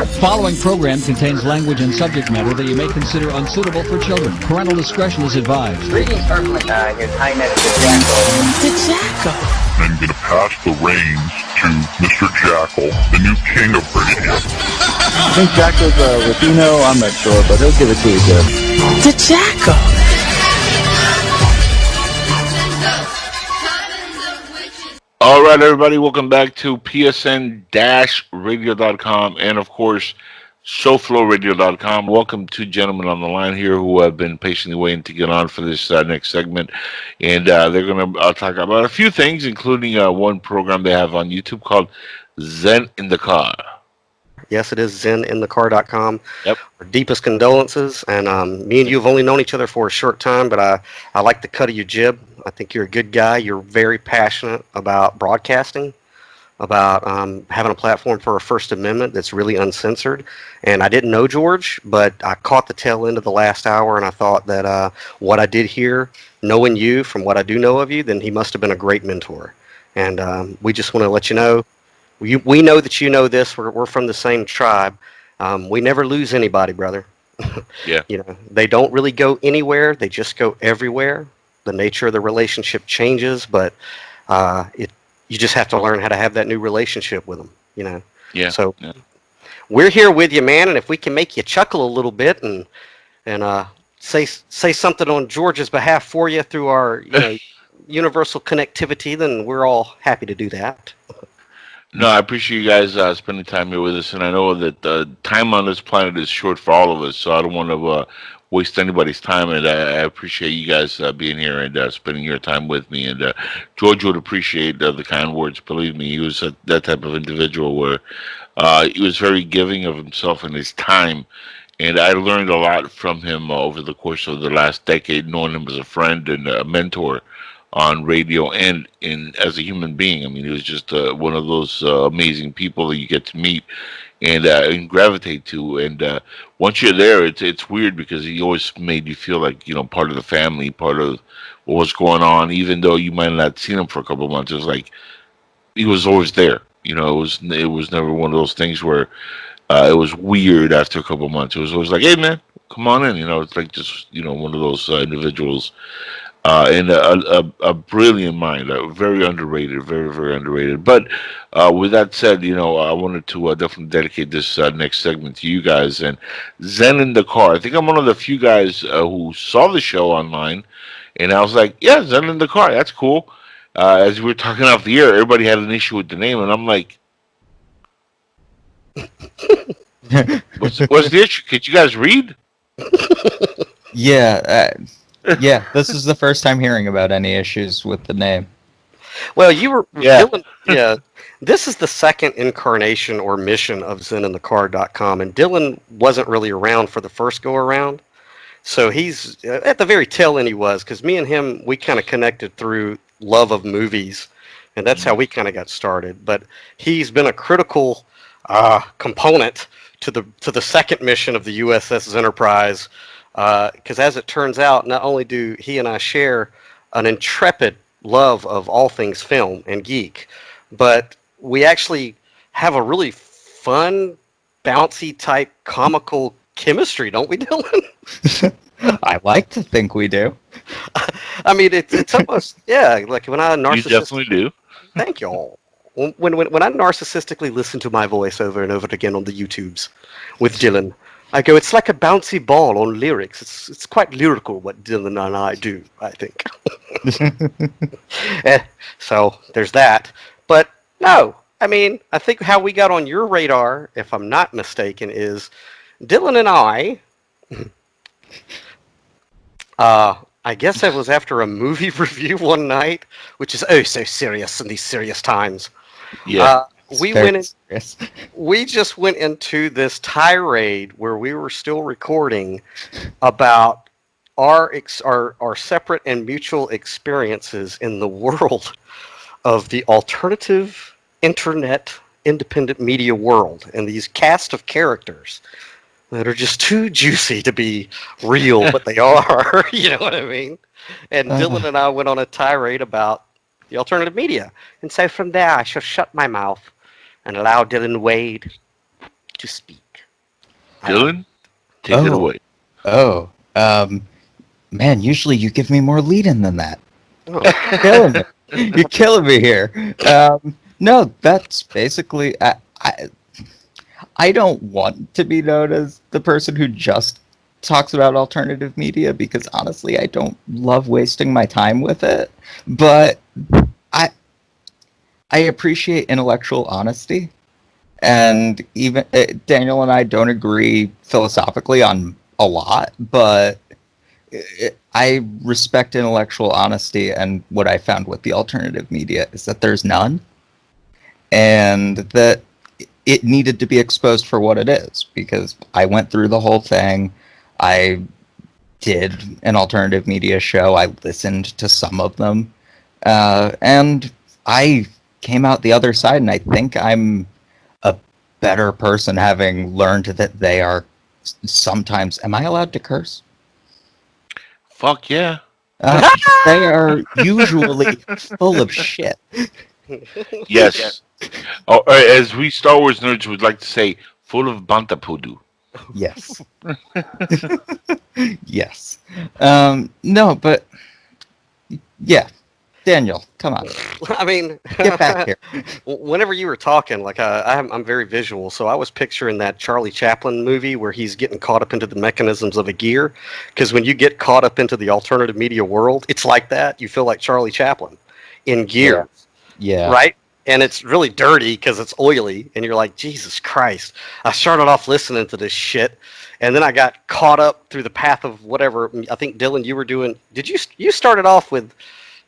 Following program contains language and subject matter that you may consider unsuitable for children. Parental discretion is advised. Greetings, Hercules. Here's Highness the Jackal. The Jackal. I'm going to pass the reins to Mr. Jackal, the new king of radio. I think Jackal's Latino. I'm not sure, but he'll give it to you, Jeff. The Jackal. All right, everybody, welcome back to PSN-radio.com and, of course, SoFlowRadio.com. Welcome to gentlemen on the line here who have been patiently waiting to get on for this next segment. And they're going to talk about a few things, including one program they have on YouTube called Zen in the Car. Yes, it is ZENITHCAR.com. Yep. Our deepest condolences. And me and you have only known each other for a short time, but I like the cut of your jib. I think you're a good guy. You're very passionate about broadcasting, about having a platform for a First Amendment that's really uncensored. And I didn't know George, but I caught the tail end of the last hour, and I thought that what I did here, knowing you from what I do know of you, then he must have been a great mentor. And we just want to let you know, we know that you know this. We're from the same tribe. We never lose anybody, brother. Yeah. You know, they don't really go anywhere. They just go everywhere. The nature of the relationship changes, but you just have to learn how to have that new relationship with them, you know. Yeah. So we're here with you, man, and if we can make you chuckle a little bit and say something on George's behalf for you through our universal connectivity, then we're all happy to do that. No, I appreciate you guys spending time here with us, and I know that time on this planet is short for all of us, so I don't want to waste anybody's time, and I appreciate you guys being here and spending your time with me. And George would appreciate the kind words. Believe me, he was that type of individual where he was very giving of himself and his time, and I learned a lot from him over the course of the last decade, knowing him as a friend and a mentor on radio and as a human being. I mean, he was just one of those amazing people that you get to meet and gravitate to. And once you're there, it's weird because he always made you feel like, you know, part of the family, part of what was going on, even though you might have not seen him for a couple of months. It was like he was always there. You know, it was never one of those things where it was weird after a couple of months. It was always like, hey, man, come on in. You know, it's like just, you know, one of those individuals. And a brilliant mind, very underrated, very, very underrated. But with that said, you know, I wanted to definitely dedicate this next segment to you guys. And Zen in the Car, I think I'm one of the few guys who saw the show online, and I was like, yeah, Zen in the Car, that's cool. As we were talking off the air, everybody had an issue with the name, and I'm like, what's the issue? Could you guys read? Yeah. Yeah, this is the first time hearing about any issues with the name. Well, you were Dylan, this is the second incarnation or mission of ZenInTheCar.com, and Dylan wasn't really around for the first go around. So he's at the very tail end. He was, because me and him, we kind of connected through love of movies, and that's how we kind of got started. But he's been a critical component to the second mission of the USS Enterprise. Because as it turns out, not only do he and I share an intrepid love of all things film and geek, but we actually have a really fun, bouncy type comical chemistry, don't we, Dylan? I like to think we do. I mean, it's almost, yeah, like when I narcissistically... You definitely do. Thank you all. When I narcissistically listen to my voice over and over again on the YouTubes with Dylan, I go, it's like a bouncy ball on lyrics. It's quite lyrical what Dylan and I do, I think. So there's that. But no, I mean, I think how we got on your radar, if I'm not mistaken, is Dylan and I guess it was after a movie review one night, which is oh so serious in these serious times. Yeah. We just went into this tirade where we were still recording about our separate and mutual experiences in the world of the alternative internet independent media world, and these cast of characters that are just too juicy to be real, but they are. You know what I mean? And Dylan and I went on a tirade about the alternative media, and so from there I shall shut my mouth and allow Dylan Wade to speak. Dylan, take it away. Oh, man, usually you give me more lead-in than that. Oh. You're killing me. You're killing me here. No, that's basically... I don't want to be known as the person who just talks about alternative media because honestly, I don't love wasting my time with it. But I appreciate intellectual honesty, and even Daniel and I don't agree philosophically on a lot, but I respect intellectual honesty, and what I found with the alternative media is that there's none, and that it needed to be exposed for what it is, because I went through the whole thing. I did an alternative media show. I listened to some of them, and I came out the other side, and I think I'm a better person having learned that they are sometimes... Am I allowed to curse? Fuck yeah. They are usually full of shit. Yes. Or as we Star Wars nerds would like to say, full of bantapudu. Yes. Yes. No, but... Yeah. Daniel, come on. I mean, Get back here. Whenever you were talking, like I'm very visual, so I was picturing that Charlie Chaplin movie where he's getting caught up into the mechanisms of a gear. Because when you get caught up into the alternative media world, it's like that. You feel like Charlie Chaplin in gear, Yeah. right? And it's really dirty because it's oily, and you're like, Jesus Christ! I started off listening to this shit, and then I got caught up through the path of whatever. I think Dylan, you were doing. Did you started off with?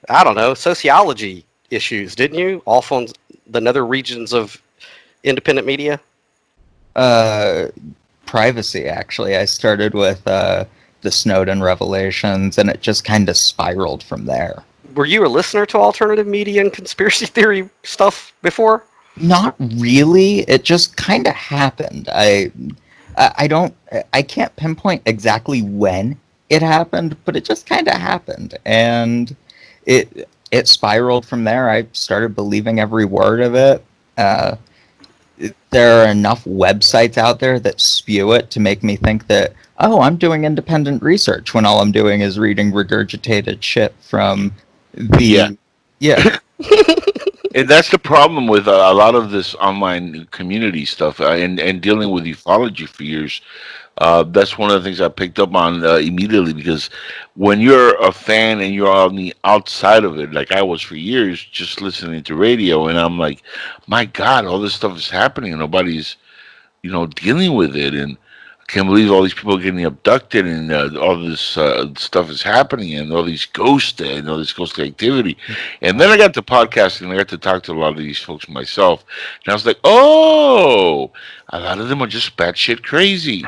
I don't know, sociology issues, didn't you? Off on the nether regions of independent media? Privacy, actually. I started with the Snowden revelations, and it just kind of spiraled from there. Were you a listener to alternative media and conspiracy theory stuff before? Not really. It just kind of happened. I can't pinpoint exactly when it happened, but it just kind of happened. And it spiraled from there. I started believing every word of it. There are enough websites out there that spew it to make me think that, oh, I'm doing independent research when all I'm doing is reading regurgitated shit from the... Yeah. And that's the problem with a lot of this online community stuff and dealing with ufology for years. That's one of the things I picked up on immediately, because when you're a fan and you're on the outside of it, like I was for years, just listening to radio, and I'm like, my God, all this stuff is happening and nobody's, dealing with it, and I can't believe all these people are getting abducted and all this stuff is happening and all these ghosts and all this ghost activity. And then I got to podcasting and I got to talk to a lot of these folks myself, and I was like, oh, a lot of them are just batshit crazy.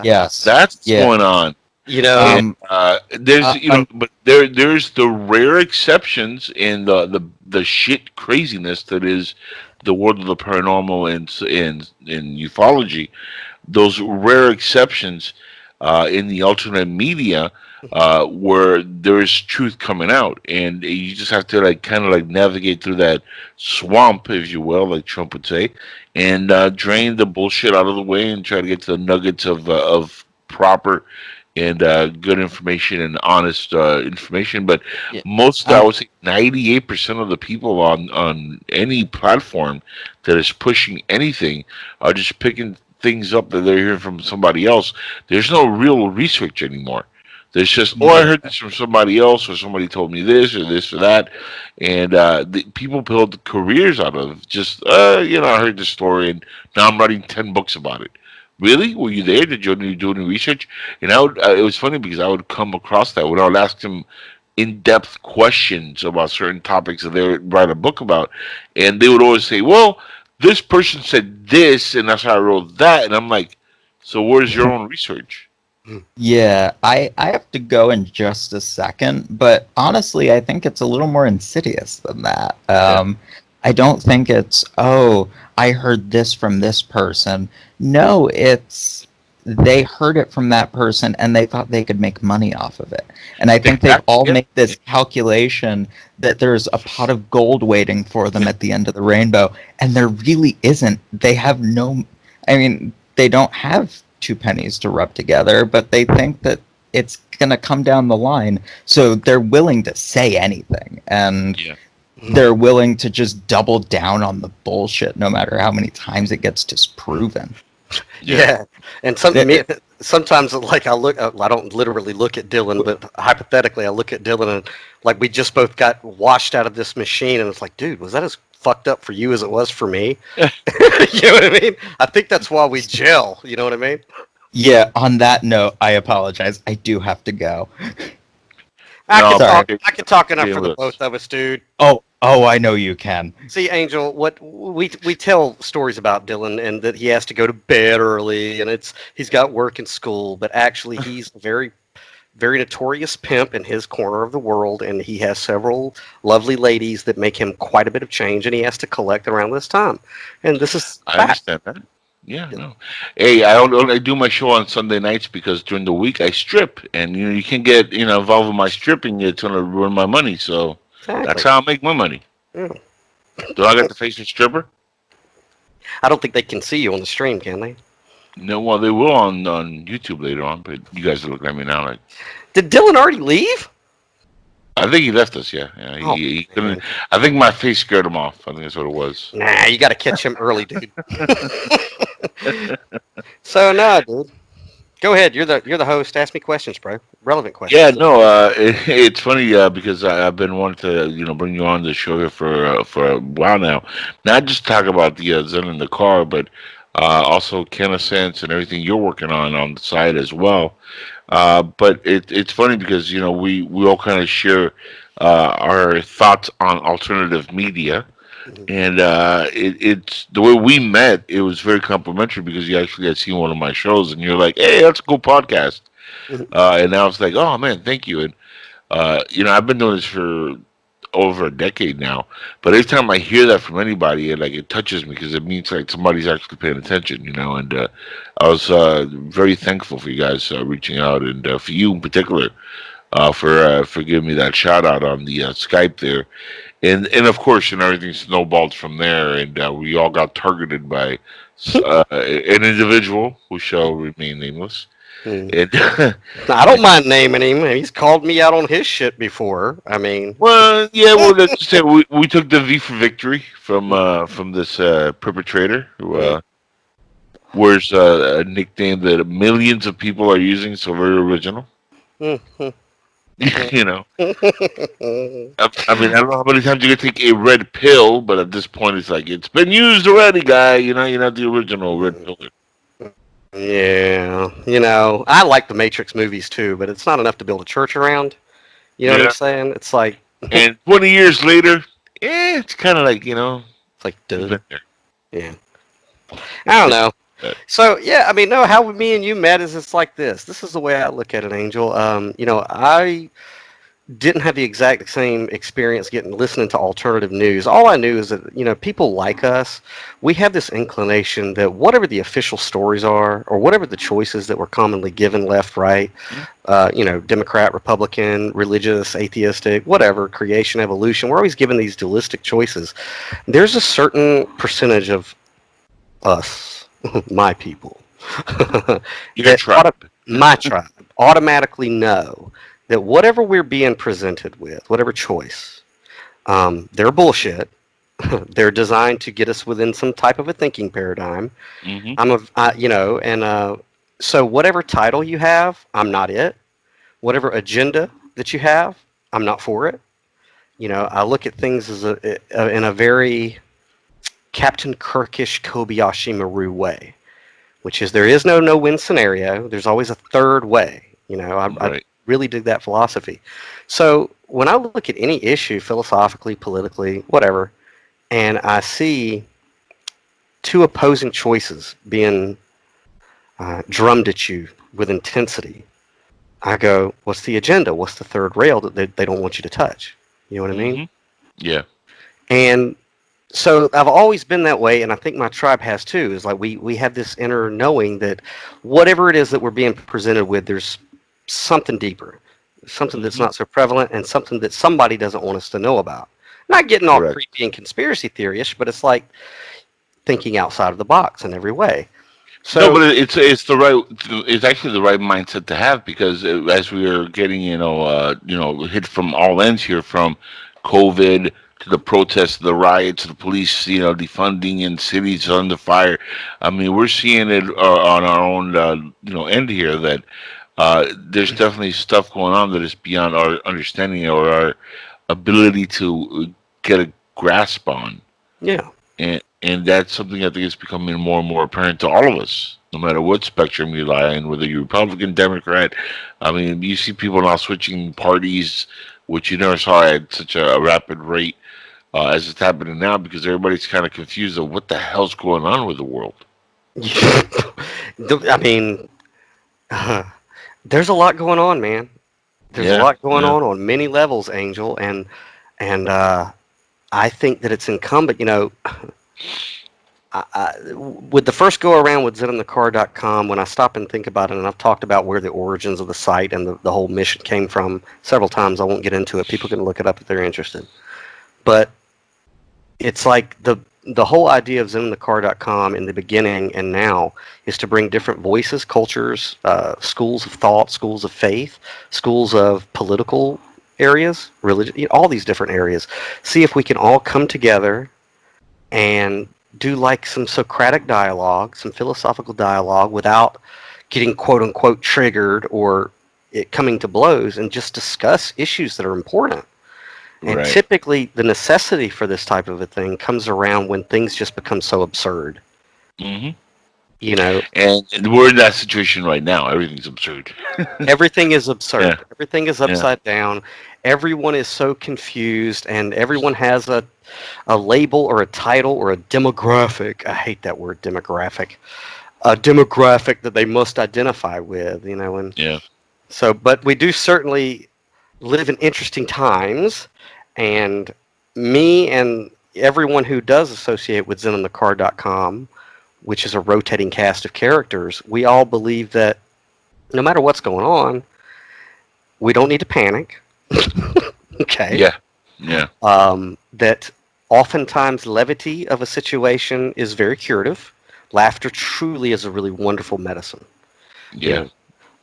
Yes. That's what's going on. And, but there's the rare exceptions in the shit craziness that is the world of the paranormal and ufology. Those rare exceptions in the alternate media where there is truth coming out, and you just have to kind of navigate through that swamp, if you will, like Trump would say, and drain the bullshit out of the way and try to get to the nuggets of proper and good information and honest information. But most, I would say 98% of the people on any platform that is pushing anything are just picking things up that they're hearing from somebody else. There's no real research anymore. There's just, I heard this from somebody else, or somebody told me this or that, and people build careers out of just, I heard this story and now I'm writing 10 books about it. Really? Were you there? Did you do any research? And it was funny because I would come across that when I would ask them in-depth questions about certain topics that they would write a book about, and they would always say, well, this person said this, and that's how I wrote that. And I'm like, so where's your own research? Yeah, I have to go in just a second, but honestly, I think it's a little more insidious than that. I don't think it's, oh, I heard this from this person. No, it's they heard it from that person and they thought they could make money off of it. And I think they've all made this calculation that there's a pot of gold waiting for them at the end of the rainbow, and there really isn't. They have they don't have two pennies to rub together, but they think that it's going to come down the line. So they're willing to say anything, and they're willing to just double down on the bullshit no matter how many times it gets disproven. Yeah. And sometimes, like, I don't literally look at Dylan, but hypothetically, I look at Dylan and, like, we just both got washed out of this machine, and it's like, dude, was that as fucked up for you as it was for me? You know what I mean? I think that's why we gel. You know what I mean? Yeah, on that note, I apologize. I do have to go. I can talk enough for the both of us, dude. Oh, I know you can. See, Angel, what we tell stories about Dylan and that he has to go to bed early and he's got work and school, but actually he's a very, very notorious pimp in his corner of the world, and he has several lovely ladies that make him quite a bit of change, and he has to collect around this time. And this is I understand that. Yeah, no. Hey, I do my show on Sunday nights because during the week I strip, and you can't get involved with my stripping. It's gonna ruin my money. So that's how I make my money. Yeah. Do I get to face a stripper? I don't think they can see you on the stream, can they? No, well they will on YouTube later on. But you guys are looking at me now like. Did Dylan already leave? I think he left us. Yeah. He couldn't. I think my face scared him off. I think that's what it was. Nah, you got to catch him early, dude. So no, dude. Go ahead. You're the host. Ask me questions, bro. Relevant questions. Yeah, no. It's funny because I've been wanting to bring you on the show here for a while now. Not just talk about the Zen in the car, but also Sense and everything you're working on the side as well. But it's funny because we all kind of share our thoughts on alternative media. And it's the way we met. It was very complimentary because you actually had seen one of my shows, and you're like, "Hey, that's a cool podcast." And I was like, "Oh man, thank you." And I've been doing this for over a decade now, but every time I hear that from anybody, it touches me because it means like somebody's actually paying attention. And I was very thankful for you guys reaching out, and for you in particular for giving me that shout out on the Skype there. And of course, everything snowballed from there, and we all got targeted by an individual who shall remain nameless. And, I don't mind naming him. He's called me out on his shit before. I mean, well, yeah. Well, let's just say we took the V for victory from this perpetrator who wears a nickname that millions of people are using, so very original. I mean, I don't know how many times you can take a red pill, but at this point, it's like it's been used already, guy. You're not the original red pill. Yeah, I like the Matrix movies too, but it's not enough to build a church around. You know what I'm saying? It's like, and 20 years later, it's kind of like it's like, dude. Yeah, I don't know. So yeah, how me and you met is it's like this. This is the way I look at it, Angel. I didn't have the exact same experience listening to alternative news. All I knew is that people like us, we have this inclination that whatever the official stories are, or whatever the choices that were commonly given, left, right, Democrat, Republican, religious, atheistic, whatever, creation, evolution, we're always given these dualistic choices. There's a certain percentage of us. My people, my tribe, automatically know that whatever we're being presented with, whatever choice, they're bullshit. They're designed to get us within some type of a thinking paradigm. So whatever title you have, I'm not it. Whatever agenda that you have, I'm not for it. I look at things as in a very Captain Kirkish Kobayashi Maru way, which is there is no no-win scenario. There's always a third way. I really dig that philosophy. So when I look at any issue, philosophically, politically, whatever, and I see two opposing choices being drummed at you with intensity, I go, what's the agenda? What's the third rail that they don't want you to touch? You know what I mean? Yeah. And so I've always been that way, and I think my tribe has too. Is like we have this inner knowing that whatever it is that we're being presented with, there's something deeper, something that's not so prevalent, and something that somebody doesn't want us to know about. Not getting all creepy and conspiracy theory-ish, but it's like thinking outside of the box in every way. So, no, but it's actually the right mindset to have because as we are getting hit from all ends here, from COVID to the protests, the riots, the police defunding and cities under fire. I mean, we're seeing it on our own end here that there's definitely stuff going on that is beyond our understanding or our ability to get a grasp on. yeah. And that's something I think is becoming more and more apparent to all of us, no matter what spectrum you lie in, whether you're Republican, Democrat. I mean, you see people now switching parties, which you never saw at such a rapid rate as it's happening now, because everybody's kind of confused of what the hell's going on with the world. I mean, there's a lot going on, man. There's a lot going on many levels, Angel, and I think that it's incumbent, with the first go around with ZENITHCAR.com, when I stop and think about it, and I've talked about where the origins of the site and the whole mission came from several times. I won't get into it. People can look it up if they're interested. But it's like the whole idea of ZENITHCAR.com in the beginning and now is to bring different voices, cultures, schools of thought, schools of faith, schools of political areas, religion, all these different areas. See if we can all come together and do like some Socratic dialogue, some philosophical dialogue without getting quote unquote triggered or it coming to blows, and just discuss issues that are important. And typically the necessity for this type of a thing comes around when things just become so absurd. Mm-hmm. And we're in that situation right now. Everything's absurd. Everything is absurd. Yeah. Everything is upside down. Everyone is so confused, and everyone has a label or a title or a demographic. I hate that word, demographic. A demographic that they must identify with, and so, but we do certainly live in interesting times, and me and everyone who does associate with ZenInTheCar.com, which is a rotating cast of characters, we all believe that no matter what's going on, we don't need to panic. Okay. Yeah. That oftentimes levity of a situation is very curative. Laughter truly is a really wonderful medicine. Yeah.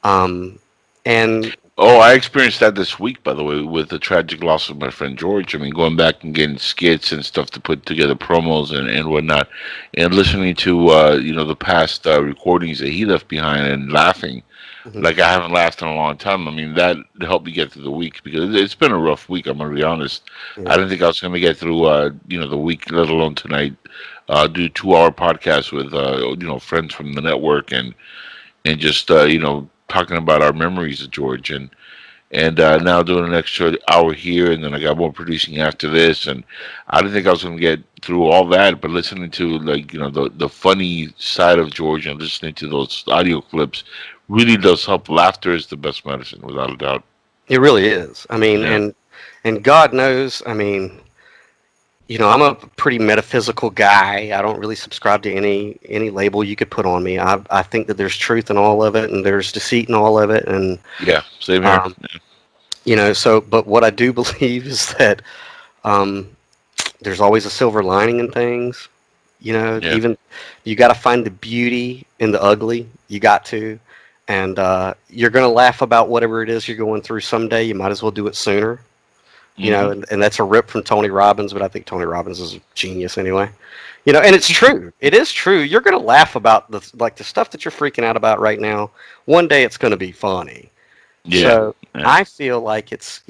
And I experienced that this week, by the way, with the tragic loss of my friend George. I mean, going back and getting skits and stuff to put together promos and whatnot, and listening to the past recordings that he left behind and laughing. Mm-hmm. Like I haven't laughed in a long time. I mean, that helped me get through the week because it's been a rough week. I'm gonna be honest. Yeah. I didn't think I was gonna get through the week, let alone tonight. Do 2-hour podcast with friends from the network and just talking about our memories of George and now doing an extra hour here, and then I got more producing after this, and I didn't think I was going to get through all that, but listening to the funny side of George and listening to those audio clips really does help. Laughter is the best medicine, without a doubt. It really is. I mean, and God knows, I mean, I'm a pretty metaphysical guy. I don't really subscribe to any label you could put on me. I think that there's truth in all of it, and there's deceit in all of it, and same here. But what I do believe is that there's always a silver lining in things. Even you got to find the beauty in the ugly. You got to, and you're gonna laugh about whatever it is you're going through someday. You might as well do it sooner. And that's a rip from Tony Robbins, but I think Tony Robbins is a genius anyway. And it's true. It is true. You're going to laugh about the stuff that you're freaking out about right now. One day it's going to be funny. So I feel like it's,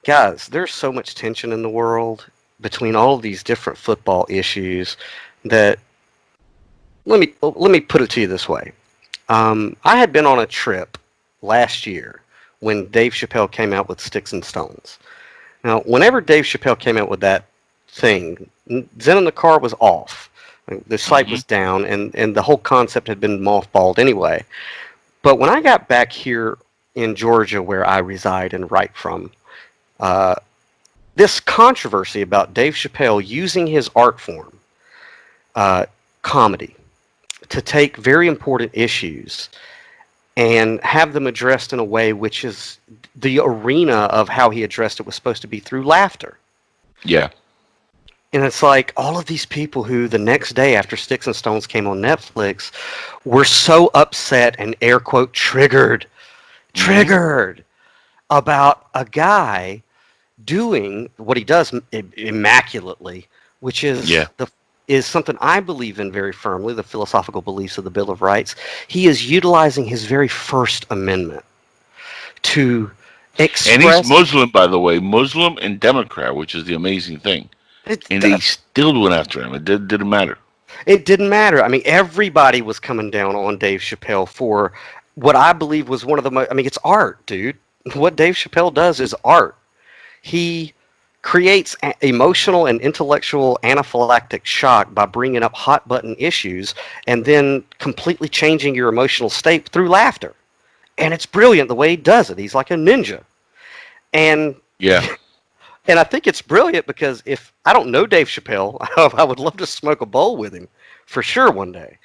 guys, there's so much tension in the world between all of these different football issues that let me put it to you this way. I had been on a trip last year when Dave Chappelle came out with Sticks and Stones. Now, whenever Dave Chappelle came out with that thing, Zen in the Car was off. The site was down, and the whole concept had been mothballed anyway. But when I got back here in Georgia, where I reside and write from, this controversy about Dave Chappelle using his art form, comedy, to take very important issues and have them addressed in a way which is the arena of how he addressed it was supposed to be through laughter. Yeah. And it's like all of these people who the next day after Sticks and Stones came on Netflix were so upset and air quote triggered about a guy doing what he does immaculately, which is is something I believe in very firmly, the philosophical beliefs of the Bill of Rights. He is utilizing his very First Amendment to express... And he's Muslim, by the way, Muslim and Democrat, which is the amazing thing. And they still went after him. It didn't matter. It didn't matter. I mean, everybody was coming down on Dave Chappelle for what I believe was one of the most... I mean, it's art, dude. What Dave Chappelle does is art. He creates emotional and intellectual anaphylactic shock by bringing up hot-button issues and then completely changing your emotional state through laughter. And it's brilliant the way he does it. He's like a ninja. And and I think it's brilliant because if I don't know Dave Chappelle, I would love to smoke a bowl with him for sure one day.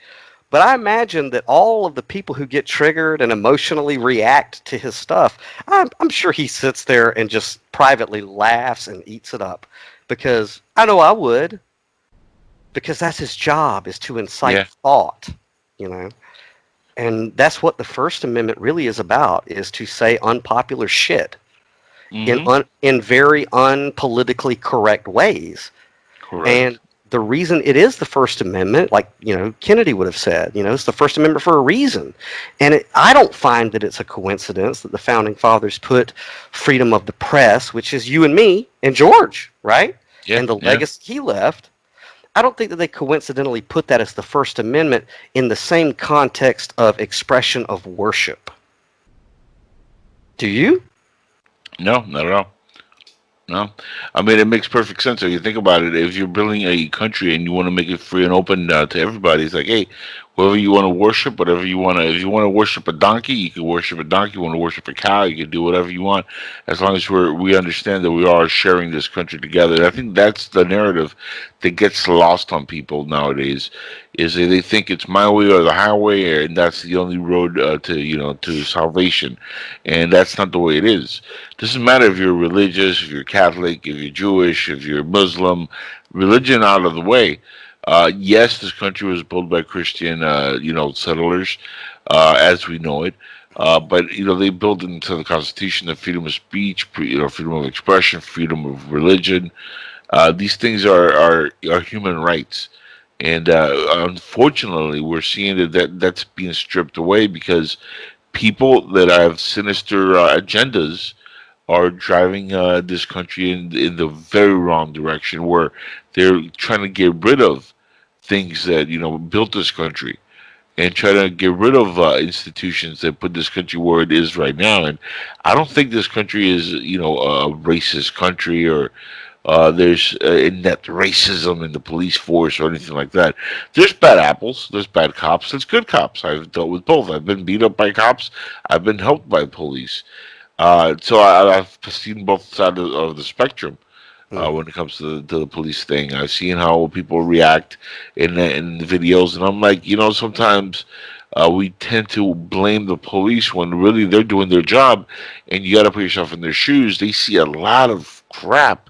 But I imagine that all of the people who get triggered and emotionally react to his stuff, I'm sure he sits there and just privately laughs and eats it up. Because I know I would. Because that's his job, is to incite thought, you know. And that's what the First Amendment really is about, is to say unpopular shit in very unpolitically correct ways. Correct. And the reason it is the First Amendment, like, you know, Kennedy would have said, you know, it's the First Amendment for a reason. And I don't find that it's a coincidence that the Founding Fathers put freedom of the press, which is you and me and George, right? Yeah, and the legacy he left. I don't think that they coincidentally put that as the First Amendment in the same context of expression of worship. Do you? No, not at all. No, I mean, it makes perfect sense. If you think about it, if you're building a country and you want to make it free and open to everybody, it's like, hey, whoever you want to worship, whatever you want to. If you want to worship a donkey, you can worship a donkey. You want to worship a cow, you can do whatever you want, as long as we understand that we are sharing this country together. And I think that's the narrative that gets lost on people nowadays. Is that they think it's my way or the highway, and that's the only road to salvation, and that's not the way it is. Doesn't matter if you're religious, if you're Catholic, if you're Jewish, if you're Muslim. Religion out of the way. Yes, this country was built by Christian, settlers, as we know it. But they built into the Constitution the freedom of speech, freedom of expression, freedom of religion. These things are human rights, and unfortunately, we're seeing that's being stripped away because people that have sinister agendas are driving this country in the very wrong direction, where they're trying to get rid of things that built this country, and try to get rid of institutions that put this country where it is right now. And I don't think this country is a racist country, or there's net racism in the police force or anything like that. There's bad apples, there's bad cops, there's good cops. I've dealt with both. I've been beat up by cops, I've been helped by police. So I've seen both sides of the spectrum when it comes to the police thing. I've seen how people react in the videos, and I'm like, sometimes we tend to blame the police when really they're doing their job, and you got to put yourself in their shoes. They see a lot of crap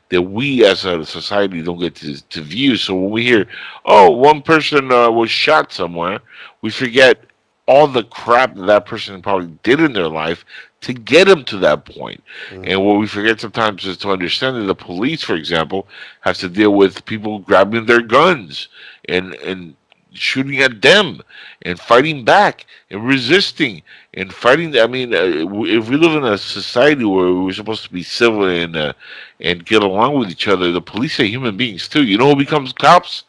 that we as a society don't get to view. So when we hear, oh, one person was shot somewhere, we forget all the crap that person probably did in their life to get them to that point. And what we forget sometimes is to understand that the police, for example, has to deal with people grabbing their guns and shooting at them and fighting back and resisting and fighting. I mean, if we live in a society where we're supposed to be civil and get along with each other, the police are human beings too. You know who becomes cops?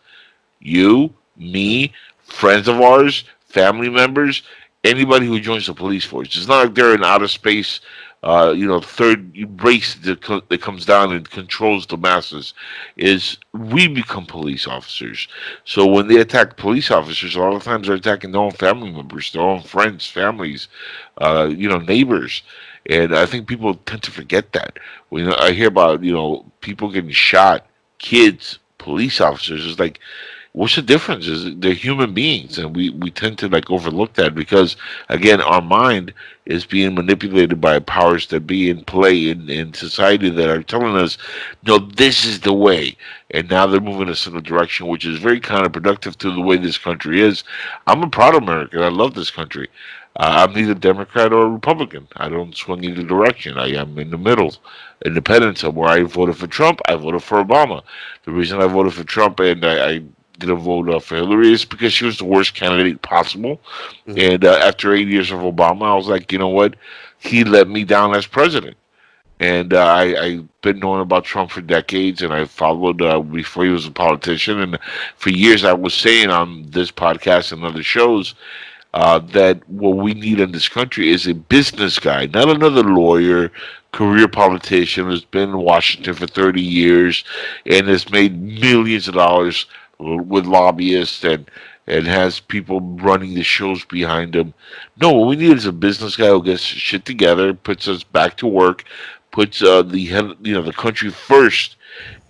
You, me, friends of ours, family members, anybody who joins the police force. It's not like they're in outer space, third race that comes down and controls the masses. Is we become police officers. So when they attack police officers, a lot of times they're attacking their own family members, their own friends, families, neighbors. And I think people tend to forget that. When I hear about, people getting shot, kids, police officers, it's like, What's the difference? Is they're human beings, and we tend to like overlook that because again, our mind is being manipulated by powers that be in play in society that are telling us, no, this is the way, and now they're moving us in a direction which is very counterproductive to the way this country is. I'm a proud American. I love this country. I'm neither Democrat or Republican. I don't swing either direction. I am in the middle. Independent. Where I voted for Trump, I voted for Obama. The reason I voted for Trump and I didn't vote for Hillary is because she was the worst candidate possible. And after 8 years of Obama, I was like, you know what? He let me down as president. And I've been knowing about Trump for decades, and I followed before he was a politician. And for years, I was saying on this podcast and other shows that what we need in this country is a business guy, not another lawyer, career politician who's been in Washington for 30 years and has made millions of dollars with lobbyists and has people running the shows behind him. No, what we need is a business guy who gets shit together, puts us back to work, puts the country first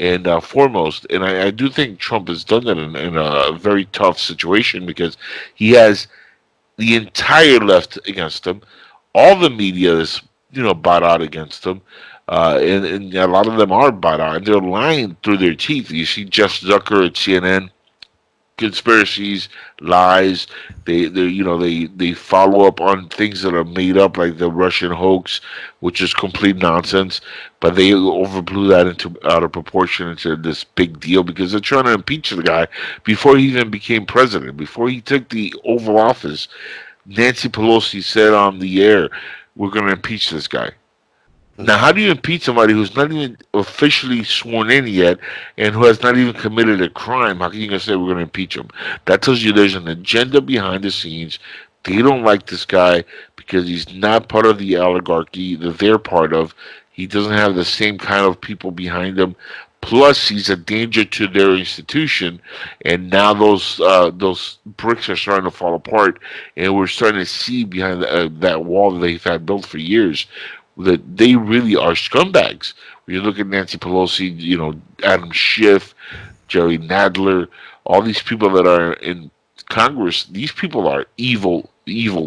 and foremost. And I do think Trump has done that in a very tough situation because he has the entire left against him. All the media is, bought out against him. And a lot of them are bought out, and they're lying through their teeth. You see Jeff Zucker at CNN, conspiracies, lies. They follow up on things that are made up, like the Russian hoax, which is complete nonsense. But they overblew that out of proportion into this big deal because they're trying to impeach the guy before he even became president, before he took the Oval Office. Nancy Pelosi said on the air, "We're going to impeach this guy." Now, how do you impeach somebody who's not even officially sworn in yet and who has not even committed a crime? How can you say we're going to impeach him? That tells you there's an agenda behind the scenes. They don't like this guy because he's not part of the oligarchy that they're part of. He doesn't have the same kind of people behind him. Plus, he's a danger to their institution, and now those bricks are starting to fall apart, and we're starting to see behind that wall that they've had built for years that they really are scumbags. When you look at Nancy Pelosi, Adam Schiff, Jerry Nadler, all these people that are in Congress, these people are evil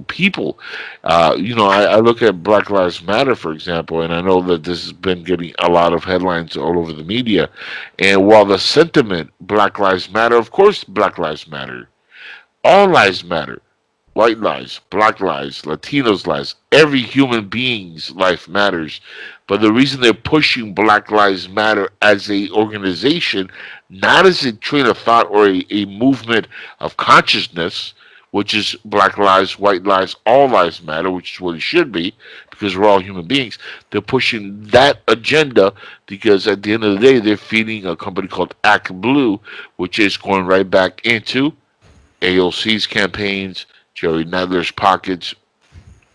people. I look at Black Lives Matter, for example, and I know that this has been getting a lot of headlines all over the media. And while the sentiment, Black Lives Matter, of course Black Lives Matter, all lives matter. White lives, black lives, Latinos lives, every human being's life matters. But the reason they're pushing Black Lives Matter as a organization, not as a train of thought or a movement of consciousness, which is black lives, white lives, all lives matter, which is what it should be, because we're all human beings. They're pushing that agenda because at the end of the day, they're feeding a company called Act Blue, which is going right back into AOC's campaigns, Jerry Nadler's pockets,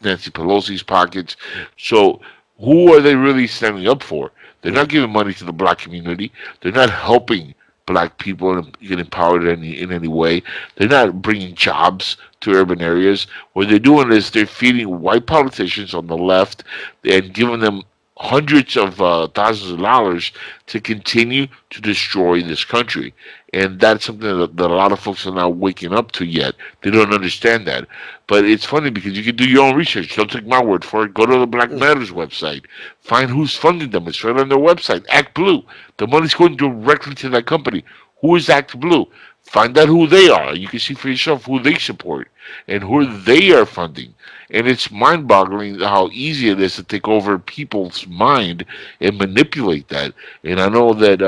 Nancy Pelosi's pockets. So who are they really standing up for? They're not giving money to the black community. They're not helping black people get empowered in any way. They're not bringing jobs to urban areas. What they're doing is they're feeding white politicians on the left and giving them hundreds of thousands of dollars to continue to destroy this country. And that's something that a lot of folks are not waking up to yet. They don't understand that. But it's funny because you can do your own research. Don't take my word for it. Go to the Black Matters website. Find who's funding them. It's right on their website. Act Blue. The money's going directly to that company. Who is Act Blue? Find out who they are. You can see for yourself who they support and who they are funding. And it's mind-boggling how easy it is to take over people's mind and manipulate that. And I know that,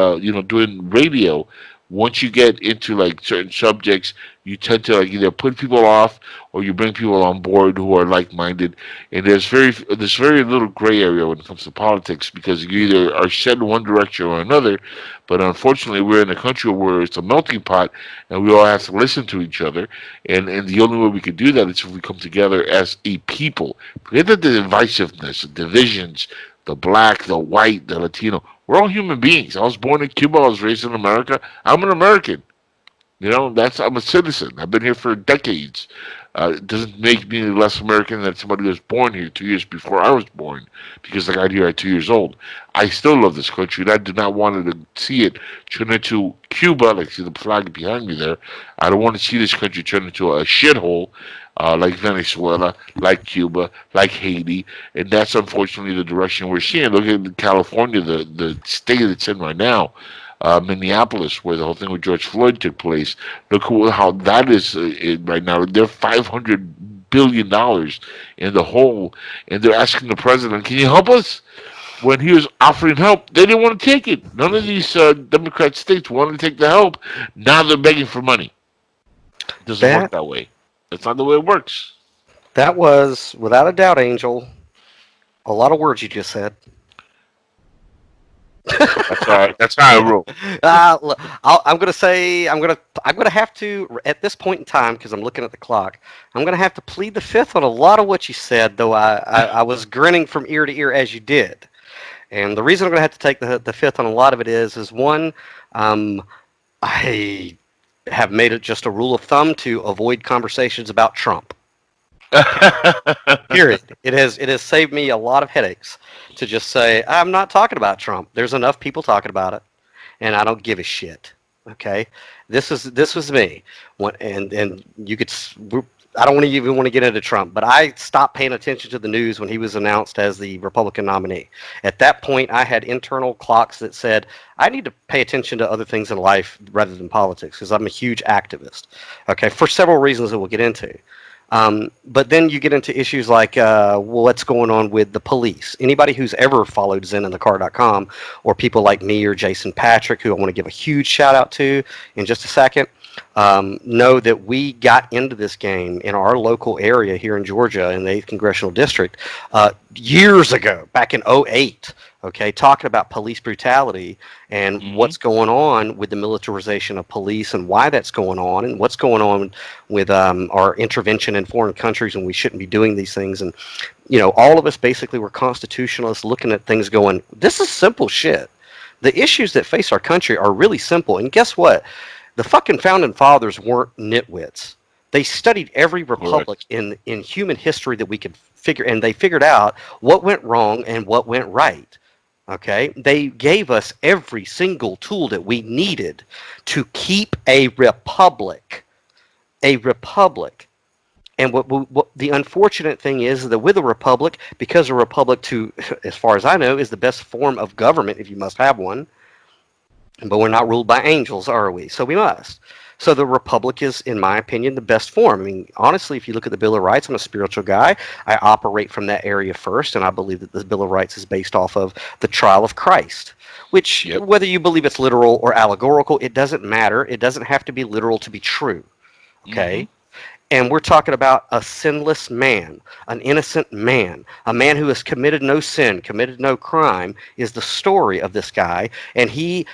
doing radio, once you get into like certain subjects, you tend to like either put people off or you bring people on board who are like-minded. And there's very little gray area when it comes to politics because you either are set in one direction or another. But unfortunately, we're in a country where it's a melting pot, and we all have to listen to each other. And the only way we can do that is if we come together as a people. Forget the divisiveness, the divisions, the black, the white, the Latino. We're all human beings. I was born in Cuba. I was raised in America. I'm an American. I'm a citizen. I've been here for decades. It doesn't make me less American than somebody who was born here 2 years before I was born, because I got here at 2 years old. I still love this country, and I do not want to see it turn into Cuba, like see the flag behind me there. I don't want to see this country turn into a shithole, like Venezuela, like Cuba, like Haiti, and that's unfortunately the direction we're seeing. Look at California, the state it's in right now. Minneapolis, where the whole thing with George Floyd took place. Look how that is right now. They're $500 billion in the hole, and they're asking the president, "Can you help us?" When he was offering help, they didn't want to take it. None of these Democrat states wanted to take the help. Now they're begging for money. It doesn't work that way. That's not the way it works. That was, without a doubt, Angel, a lot of words you just said. That's all right. That's how I roll. I'm gonna have to, at this point in time, because I'm looking at the clock, I'm gonna have to plead the fifth on a lot of what you said. Though I was grinning from ear to ear as you did, and the reason I'm gonna have to take the fifth on a lot of it is one, I have made it just a rule of thumb to avoid conversations about Trump. Period. It has saved me a lot of headaches to just say, I'm not talking about Trump. There's enough people talking about it, and I don't give a shit. Okay, this was me. And you could. I don't even want to get into Trump, but I stopped paying attention to the news when he was announced as the Republican nominee. At that point, I had internal clocks that said I need to pay attention to other things in life rather than politics, because I'm a huge activist. Okay, for several reasons that we'll get into. But then you get into issues like what's going on with the police. Anybody who's ever followed ZenInTheCar.com, or people like me or Jason Patrick, who I want to give a huge shout out to in just a second, know that we got into this game in our local area here in Georgia in the 8th Congressional District years ago, back in 2008. Okay, talking about police brutality and what's going on with the militarization of police and why that's going on, and what's going on with our intervention in foreign countries when we shouldn't be doing these things. And, you know, all of us basically were constitutionalists looking at things going, this is simple shit. The issues that face our country are really simple. And guess what? The fucking founding fathers weren't nitwits. They studied every republic in human history that we could figure, and they figured out what went wrong and what went right. Okay, they gave us every single tool that we needed to keep a republic. A republic. And what the unfortunate thing is that with a republic, because a republic, to, as far as I know, is the best form of government if you must have one. But we're not ruled by angels, are we? So we must. So the republic is, in my opinion, the best form. I mean, honestly, if you look at the Bill of Rights, I'm a spiritual guy. I operate from that area first, and I believe that the Bill of Rights is based off of the trial of Christ, which, whether you believe it's literal or allegorical, it doesn't matter. It doesn't have to be literal to be true, okay? And we're talking about a sinless man, an innocent man, a man who has committed no sin, committed no crime, is the story of this guy, and he,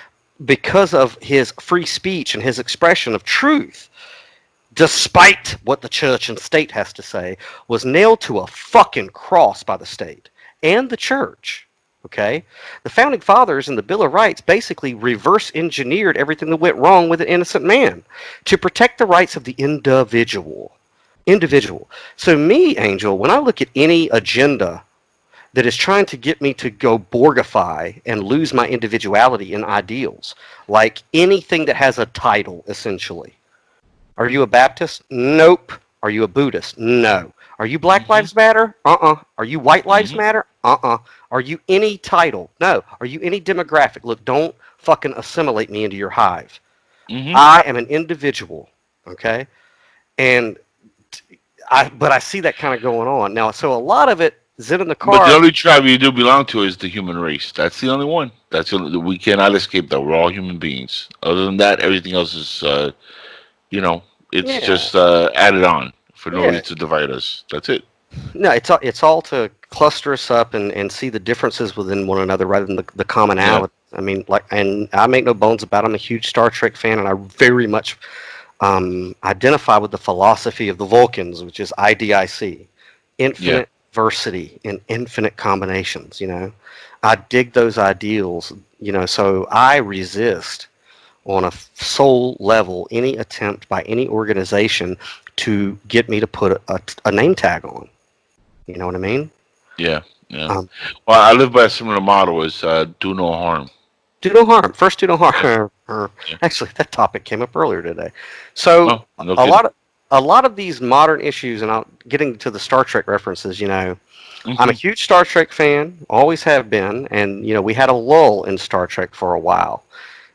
because of his free speech and his expression of truth, despite what the church and state has to say, was nailed to a fucking cross by the state and the church. Okay? The founding fathers and the Bill of Rights basically reverse engineered everything that went wrong with an innocent man to protect the rights of the individual. So me, Angel, when I look at any agenda that is trying to get me to go Borgify and lose my individuality and ideals, like anything that has a title, essentially. Are you a Baptist? Nope. Are you a Buddhist? No. Are you Black Lives Matter? Are you White Lives Matter? Are you any title? No. Are you any demographic? Look, don't fucking assimilate me into your hive. I am an individual, okay? And I see that kind of going on. Now, so a lot of it, Zen in the Car. But the only tribe you do belong to is the human race. That's the only one. That's the only, we cannot escape that. We're all human beings. Other than that, everything else is, it's just added on for no reason to divide us. That's it. No, it's all to cluster us up and see the differences within one another rather than the commonality. Yeah. I mean, and I make no bones about it. I'm a huge Star Trek fan, and I very much identify with the philosophy of the Vulcans, which is IDIC, infinite diversity in infinite combinations. You know, I dig those ideals. You know, so I resist on a soul level any attempt by any organization to get me to put a name tag on. You know what I mean? Yeah. Well, I live by a similar motto: is do no harm. Do no harm. First, do no harm. Yeah. Actually, that topic came up earlier today. So No a kidding. lot of these modern issues, and getting to the Star Trek references, Mm-hmm. I'm a huge Star Trek fan, always have been, and we had a lull in Star Trek for a while.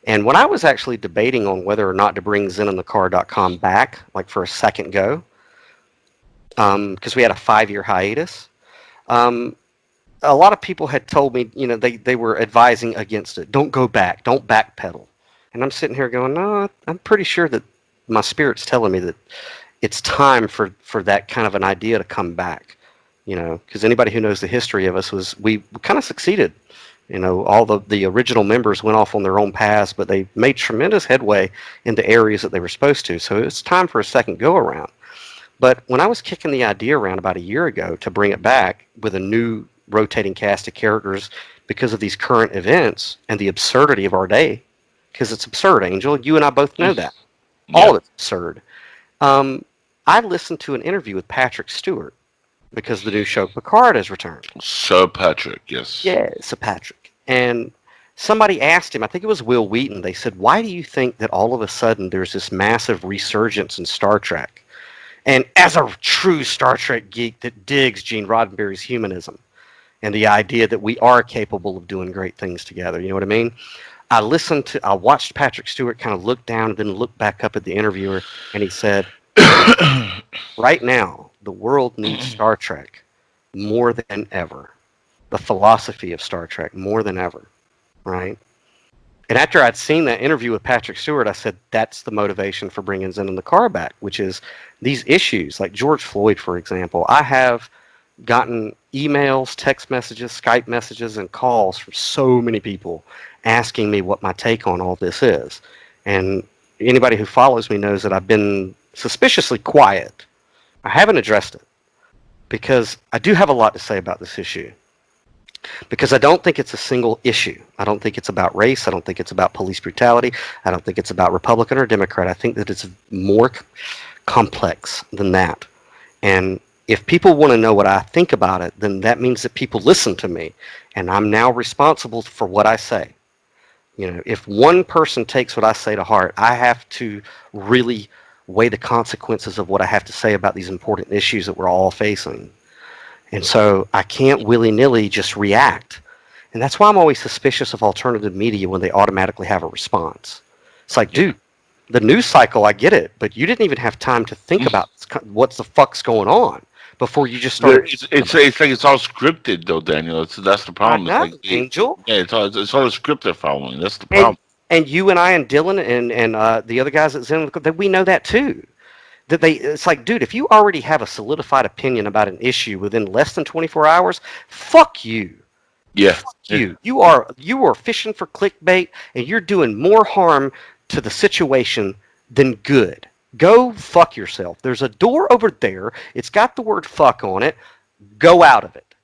And when I was actually debating on whether or not to bring ZenInTheCar.com back, like for a second go, because we had a 5-year hiatus, a lot of people had told me, they were advising against it. Don't go back. Don't backpedal. And I'm sitting here going, no, I'm pretty sure that my spirit's telling me that it's time for that kind of an idea to come back. Because anybody who knows the history of us we kind of succeeded. All the original members went off on their own paths, but they made tremendous headway into areas that they were supposed to. So it's time for a second go around. But when I was kicking the idea around about a year ago to bring it back with a new rotating cast of characters because of these current events and the absurdity of our day, because it's absurd, Angel. You and I both know that. Yeah. All of it's absurd. I listened to an interview with Patrick Stewart because the new show Picard has returned. Sir Patrick, yes. Yeah, Sir Patrick. And somebody asked him, I think it was Will Wheaton, they said, why do you think that all of a sudden there's this massive resurgence in Star Trek? And as a true Star Trek geek that digs Gene Roddenberry's humanism and the idea that we are capable of doing great things together, you know what I mean? I watched Patrick Stewart kind of look down and then look back up at the interviewer, and he said, right now, the world needs Star Trek more than ever. The philosophy of Star Trek more than ever, right? And after I'd seen that interview with Patrick Stewart, I said, that's the motivation for bringing Zen in the Car back, which is these issues, like George Floyd, for example. I have gotten emails, text messages, Skype messages, and calls from so many people asking me what my take on all this is. And anybody who follows me knows that I've been suspiciously quiet. I haven't addressed it because I do have a lot to say about this issue. Because I don't think it's a single issue. I don't think it's about race. I don't think it's about police brutality. I don't think it's about Republican or Democrat. I think that it's more complex than that. And if people want to know what I think about it, then that means that people listen to me. And I'm now responsible for what I say. If one person takes what I say to heart, I have to really weigh the consequences of what I have to say about these important issues that we're all facing. And so I can't willy-nilly just react. And that's why I'm always suspicious of alternative media when they automatically have a response. It's like, dude, the news cycle, I get it, but you didn't even have time to think about what the fuck's going on before you just started. It's like it's all scripted, though, Daniel. That's the problem. It's like, Angel. Yeah, it's all a script they're following. That's the problem. And you and I and Dylan and the other guys at Zen, that we know that too. It's like, dude, if you already have a solidified opinion about an issue within less than 24 hours, fuck you. Yeah. Fuck you. You are fishing for clickbait, and you're doing more harm to the situation than good. Go fuck yourself. There's a door over there. It's got the word fuck on it. Go out of it.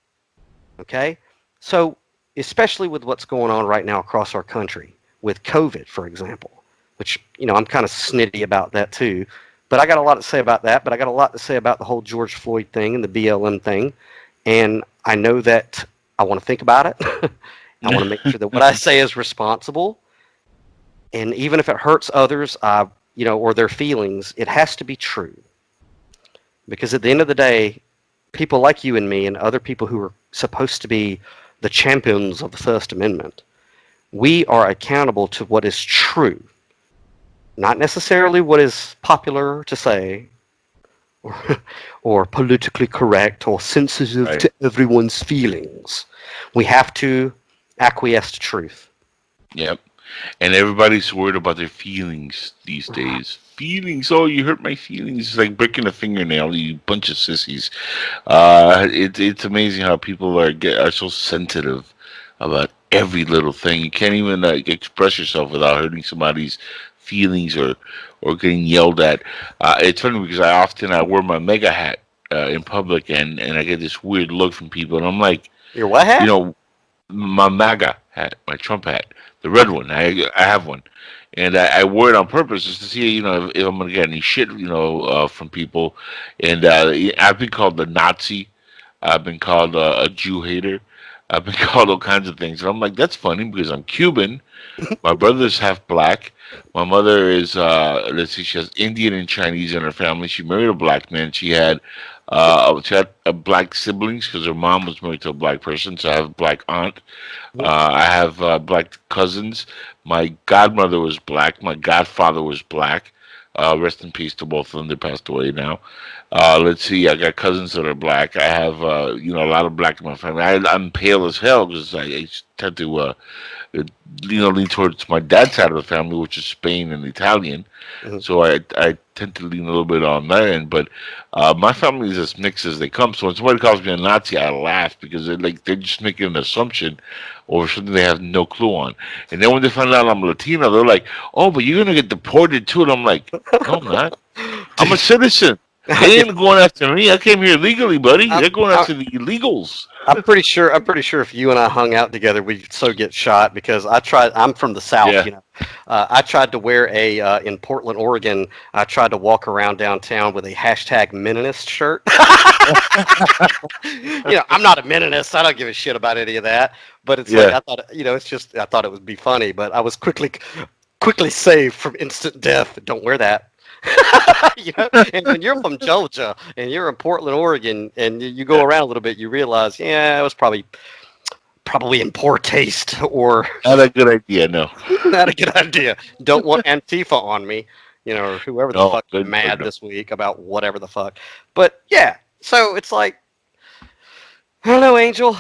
Okay? So, especially with what's going on right now across our country, with COVID, for example, which, I'm kind of snitty about that too. But I got a lot to say about that. But I got a lot to say about the whole George Floyd thing and the BLM thing. And I know that I want to think about it. I want to make sure that what I say is responsible. And even if it hurts others, or their feelings, it has to be true. Because at the end of the day, people like you and me and other people who are supposed to be the champions of the First Amendment, we are accountable to what is true. Not necessarily what is popular to say, or politically correct, or sensitive to everyone's feelings. We have to acquiesce to truth. Yep. And everybody's worried about their feelings these days. Feelings, oh, you hurt my feelings. It's like breaking a fingernail, you bunch of sissies. It's amazing how people are so sensitive about every little thing. You can't even express yourself without hurting somebody's feelings or getting yelled at. It's funny because I wear my mega hat in public, and I get this weird look from people, and I'm like, your what hat? my MAGA hat, my Trump hat, the red one. I have one, and I wear it on purpose just to see, if I'm gonna get any shit, from people. And I've been called the Nazi. I've been called a Jew hater. I've been called all kinds of things, and I'm like, that's funny because I'm Cuban. My brother's half black. My mother is, let's see, she has Indian and Chinese in her family. She married a black man. She had black siblings because her mom was married to a black person. So I have a black aunt. I have black cousins. My godmother was black. My godfather was black. Rest in peace to both of them. They passed away now. Let's see. I got cousins that are black. I have, a lot of black in my family. I'm pale as hell because I tend to, lean towards my dad's side of the family, which is Spain and Italian. So I tend to lean a little bit on that end. But my family is as mixed as they come. So when somebody calls me a Nazi, I laugh because they're just making an assumption over something they have no clue on. And then when they find out I'm Latino, they're like, "Oh, but you're gonna get deported too." And I'm like, "No, I'm not. I'm a citizen. They ain't going after me. I came here legally, buddy. They're going after the illegals." I'm pretty sure if you and I hung out together, we'd so get shot because I'm from the South, Yeah. I tried to wear in Portland, Oregon, I tried to walk around downtown with a hashtag Meninist shirt. I'm not a Meninist. I don't give a shit about any of that. But it's like, I thought, I thought it would be funny, but I was quickly saved from instant death. Don't wear that. And when you're from Georgia and you're in Portland, Oregon, and you go around a little bit, you realize, it was probably in poor taste or not a good idea. No, not a good idea. Don't want Antifa on me, or whoever the fuck is mad this week about whatever the fuck. But yeah, so it's like, I don't know, Angel.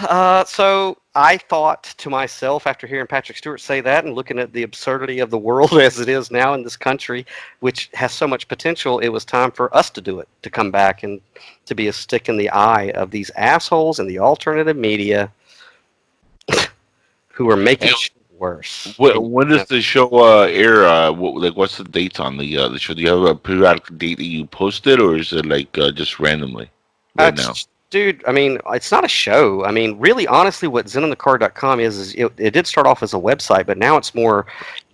So I thought to myself after hearing Patrick Stewart say that and looking at the absurdity of the world as it is now in this country, which has so much potential, it was time for us to do it, to come back and to be a stick in the eye of these assholes in the alternative media who are making shit worse. When does the show air? What's the dates on the show? Do you have a periodic date that you posted, or is it just randomly right now? Dude, I mean, it's not a show. I mean, really, honestly, what ZENITHCAR.com is it did start off as a website, but now it's more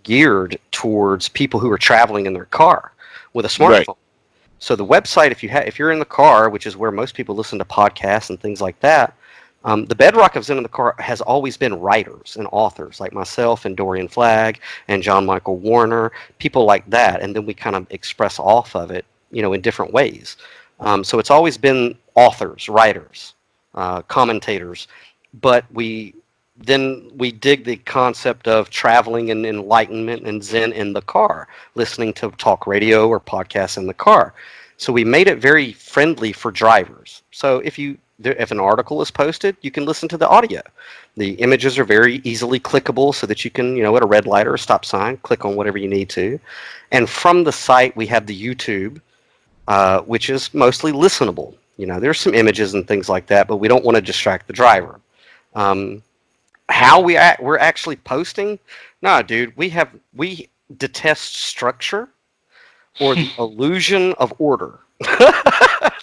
geared towards people who are traveling in their car with a smartphone. Right. So the website, if you're in the car, which is where most people listen to podcasts and things like that, the bedrock of Zen in the Car has always been writers and authors like myself and Dorian Flagg and John Michael Warner, people like that, and then we kind of express off of it, in different ways. So it's always been authors, writers, commentators, but we dig the concept of traveling and enlightenment and Zen in the car, listening to talk radio or podcasts in the car. So we made it very friendly for drivers. So if an article is posted, you can listen to the audio. The images are very easily clickable so that you can, at a red light or a stop sign, click on whatever you need to. And from the site, we have the YouTube, which is mostly listenable. There's some images and things like that, but we don't want to distract the driver. How we're actually posting? Nah, dude, we detest structure or the illusion of order.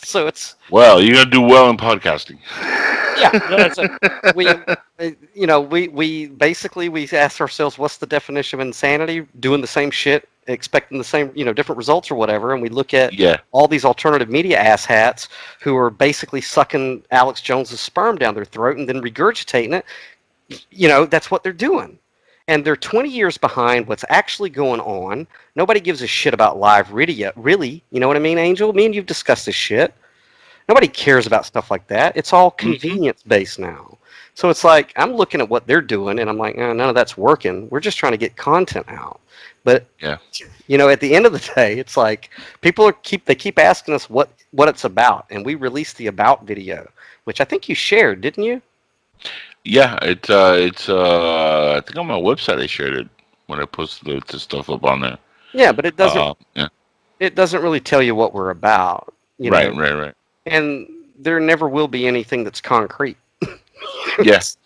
So it's you're gonna do well in podcasting. Yeah, we basically ask ourselves, what's the definition of insanity? Doing the same shit, expecting the same, different results or whatever, and we look at all these alternative media asshats who are basically sucking Alex Jones's sperm down their throat and then regurgitating it. That's what they're doing. And they're 20 years behind what's actually going on. Nobody gives a shit about live radio, really. You know what I mean, Angel? Me and you've discussed this shit. Nobody cares about stuff like that. It's all convenience-based now. So it's like, I'm looking at what they're doing, and I'm like, none of that's working. We're just trying to get content out. But, at the end of the day, it's like, people keep asking us what it's about, and we released the About video, which I think you shared, didn't you? Yeah, it's I think on my website I shared it when I posted the stuff up on there. Yeah, but it doesn't. It doesn't really tell you what we're about. Right. And there never will be anything that's concrete. Yes,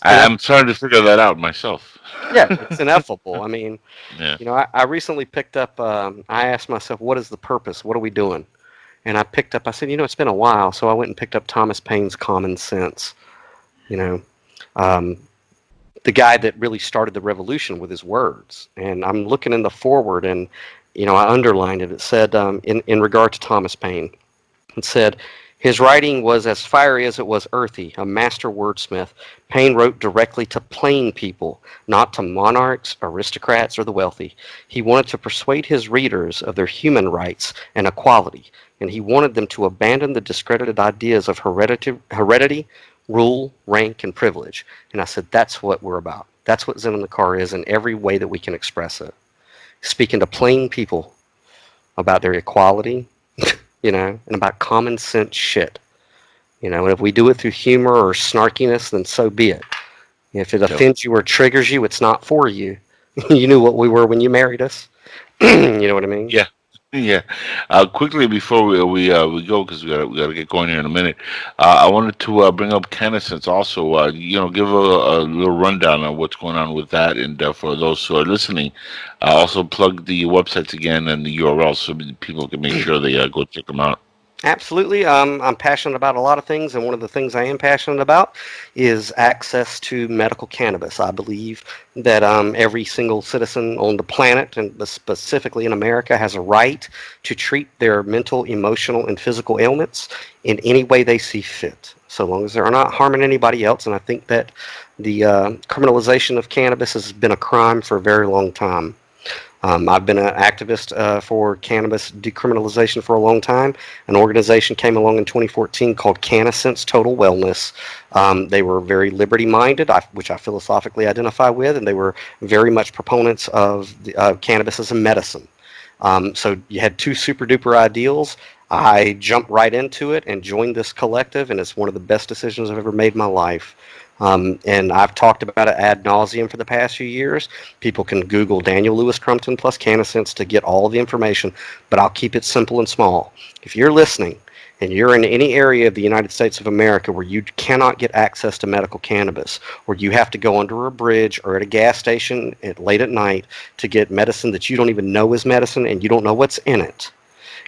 I'm trying to figure that out myself. Yeah, it's ineffable. I mean, I recently picked up. I asked myself, what is the purpose? What are we doing? And I said, it's been a while, so I went and picked up Thomas Paine's Common Sense. the guy that really started the revolution with his words. And I'm looking in the forward, and I underlined it. It said, in regard to Thomas Paine, it said, his writing was as fiery as it was earthy, a master wordsmith. Paine wrote directly to plain people, not to monarchs, aristocrats, or the wealthy. He wanted to persuade his readers of their human rights and equality, and he wanted them to abandon the discredited ideas of heredity, rule, rank, and privilege. And I said, that's what we're about. That's what Zen in the Car is in every way that we can express it. Speaking to plain people about their equality, and about common sense shit. And if we do it through humor or snarkiness, then so be it. If it offends you or triggers you, it's not for you. You knew what we were when you married us. You know what I mean? Yeah. Yeah. Quickly before we go, because we gotta get going here in a minute. I wanted to bring up Cannasense also. Give a little rundown on what's going on with that, and for those who are listening, also plug the websites again and the URL so people can make sure they go check them out. Absolutely. I'm passionate about a lot of things, and one of the things I am passionate about is access to medical cannabis. I believe that every single citizen on the planet, and specifically in America, has a right to treat their mental, emotional, and physical ailments in any way they see fit, so long as they're not harming anybody else. And I think that the criminalization of cannabis has been a crime for a very long time. I've been an activist for cannabis decriminalization for a long time. An organization came along in 2014 called Cannasense Total Wellness. They were very liberty-minded, which I philosophically identify with, and they were very much proponents of cannabis as a medicine. So you had two super-duper ideals. I jumped right into it and joined this collective, and it's one of the best decisions I've ever made in my life. And I've talked about it ad nauseum for the past few years. People can Google Daniel Lewis Crumpton plus Cannasense to get all the information, but I'll keep it simple and small. If you're listening and you're in any area of the United States of America where you cannot get access to medical cannabis, or you have to go under a bridge or at a gas station late at night to get medicine that you don't even know is medicine and you don't know what's in it.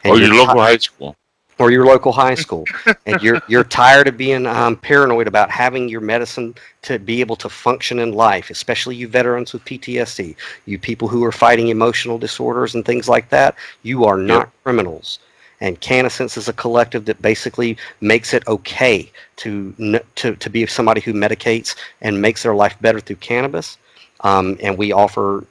Or your local high school. Or your local high school, and you're tired of being paranoid about having your medicine to be able to function in life, especially you veterans with PTSD, you people who are fighting emotional disorders and things like that. You are not criminals. And Cannasense is a collective that basically makes it okay to be somebody who medicates and makes their life better through cannabis. And we offer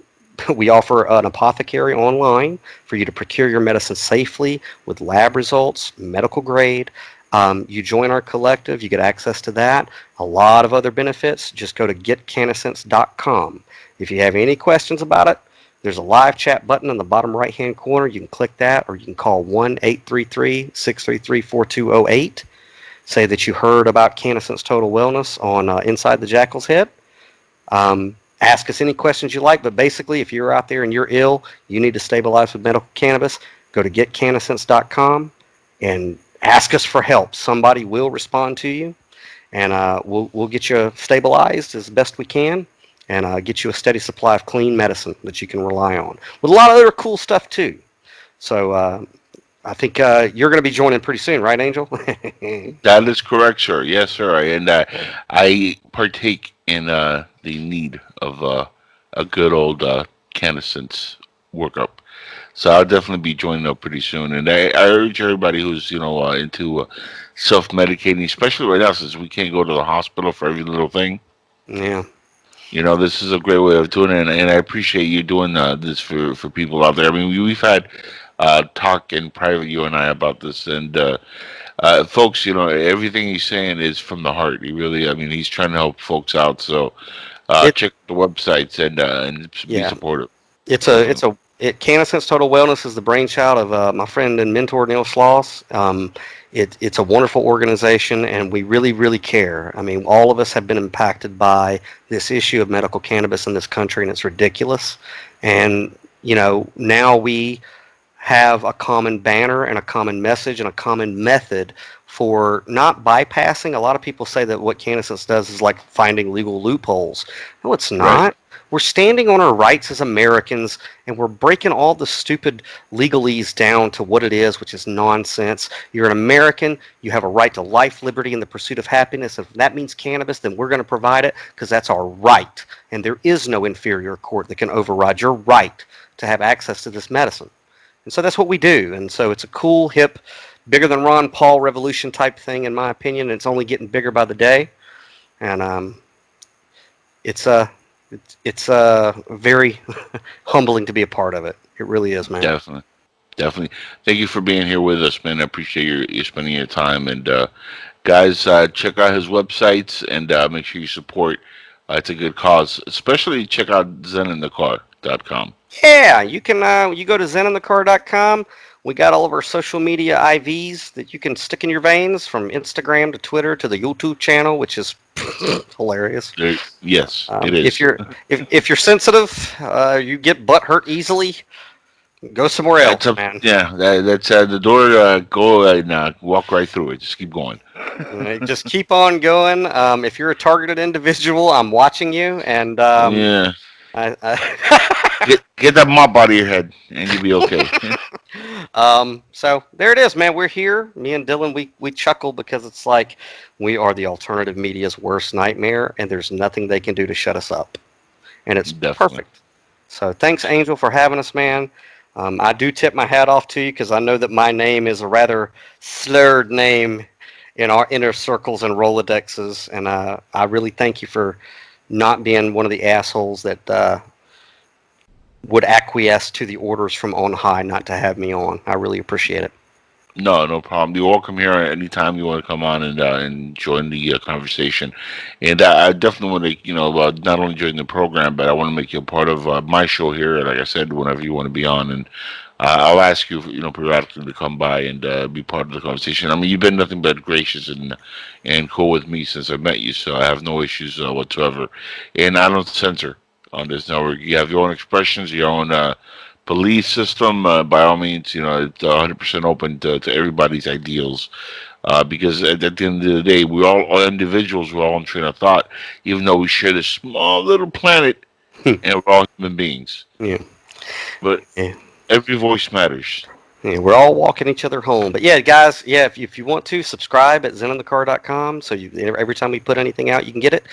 an apothecary online for you to procure your medicine safely with lab results, medical grade. You join our collective, you get access to that. A lot of other benefits. Just go to getcannasense.com. If you have any questions about it, there's a live chat button in the bottom right-hand corner. You can click that, or you can call 1-833-633-4208. Say that you heard about Cannasense Total Wellness on Inside the Jackal's Head. Ask us any questions you like, but basically, if you're out there and you're ill, you need to stabilize with medical cannabis, go to getcannasense.com and ask us for help. Somebody will respond to you, and we'll get you stabilized as best we can, and get you a steady supply of clean medicine that you can rely on, with a lot of other cool stuff too. So I think you're going to be joining pretty soon, right, Angel? That is correct, sir. Yes, sir. And I partake in the need of a good old Cannasense workup. So I'll definitely be joining up pretty soon. And I urge everybody who's into self-medicating, especially right now since we can't go to the hospital for every little thing. Yeah. This is a great way of doing it, and I appreciate you doing this for people out there. I mean, we've had talk in private, you and I, about this, and folks, everything he's saying is from the heart. He's trying to help folks out. So check the websites and be supportive. Cannasense Total Wellness is the brainchild of my friend and mentor Neil Schloss. It's a wonderful organization, and we really, really care. I mean, all of us have been impacted by this issue of medical cannabis in this country, and it's ridiculous. And now we have a common banner and a common message and a common method for not bypassing. A lot of people say that what Cannasense does is like finding legal loopholes. No, it's not. Right. we're standing on our rights as Americans, and we're breaking all the stupid legalese down to what it is, which is nonsense. You're an American. You have a right to life, liberty, and the pursuit of happiness. If that means cannabis, then we're going to provide it because that's our right. And there is no inferior court that can override your right to have access to this medicine. And so that's what we do. And so it's a cool, hip, bigger than Ron Paul revolution type thing, in my opinion. And it's only getting bigger by the day. And it's very humbling to be a part of it. It really is, man. Definitely. Thank you for being here with us, man. I appreciate you spending your time. And guys, check out his websites and make sure you support. It's a good cause. Especially check out ZENITHCAR.com. Yeah, you can. You go to ZENITHCAR.com. We got all of our social media IVs that you can stick in your veins, from Instagram to Twitter to the YouTube channel, which is hilarious. Yes, it is. If you're sensitive, you get butt hurt easily. Go somewhere else, man. Yeah, that's the door. Go now. Walk right through it. Just keep going. Just keep on going. If you're a targeted individual, I'm watching you, and yeah. Get that mop out of your head, and you'll be okay. So there it is, man. We're here. Me and Dylan, we chuckle because it's like we are the alternative media's worst nightmare, and there's nothing they can do to shut us up. And it's perfect. So thanks, Angel, for having us, man. I do tip my hat off to you because I know that my name is a rather slurred name in our inner circles and Rolodexes, and I really thank you for not being one of the assholes that would acquiesce to the orders from on high not to have me on. I really appreciate it. No problem. You're welcome here anytime you want to come on and join the conversation. And I definitely want to, not only join the program, but I want to make you a part of my show here. Like I said, whenever you want to be on, and I'll ask you, periodically to come by and be part of the conversation. I mean, you've been nothing but gracious and cool with me since I met you, so I have no issues whatsoever. And I don't censor on this network. You have your own expressions, your own belief system. By all means, it's 100% open to everybody's ideals. Because at the end of the day, we're all individuals. We're all on train of thought, even though we share this small little planet, and we're all human beings. Yeah. But every voice matters. Yeah, we're all walking each other home. But yeah, guys, if you want to, subscribe at ZENITHCAR.com, so every time we put anything out, you can get it.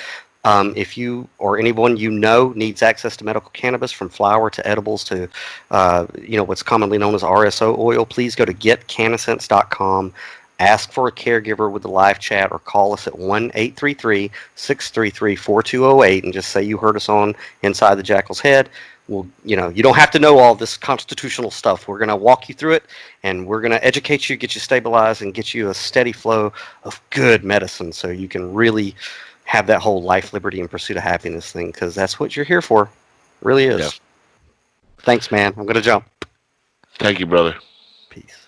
If you or anyone you know needs access to medical cannabis, from flower to edibles to what's commonly known as RSO oil, please go to getcannasense.com. Ask for a caregiver with the live chat, or call us at 1-833-633-4208 and just say you heard us on Inside the Jackal's Head. Well, you don't have to know all this constitutional stuff. We're going to walk you through it, and we're going to educate you, get you stabilized, and get you a steady flow of good medicine so you can really have that whole life, liberty, and pursuit of happiness thing, because that's what you're here for. It really is. Yeah. Thanks, man. I'm going to jump. Thank you, brother. Peace.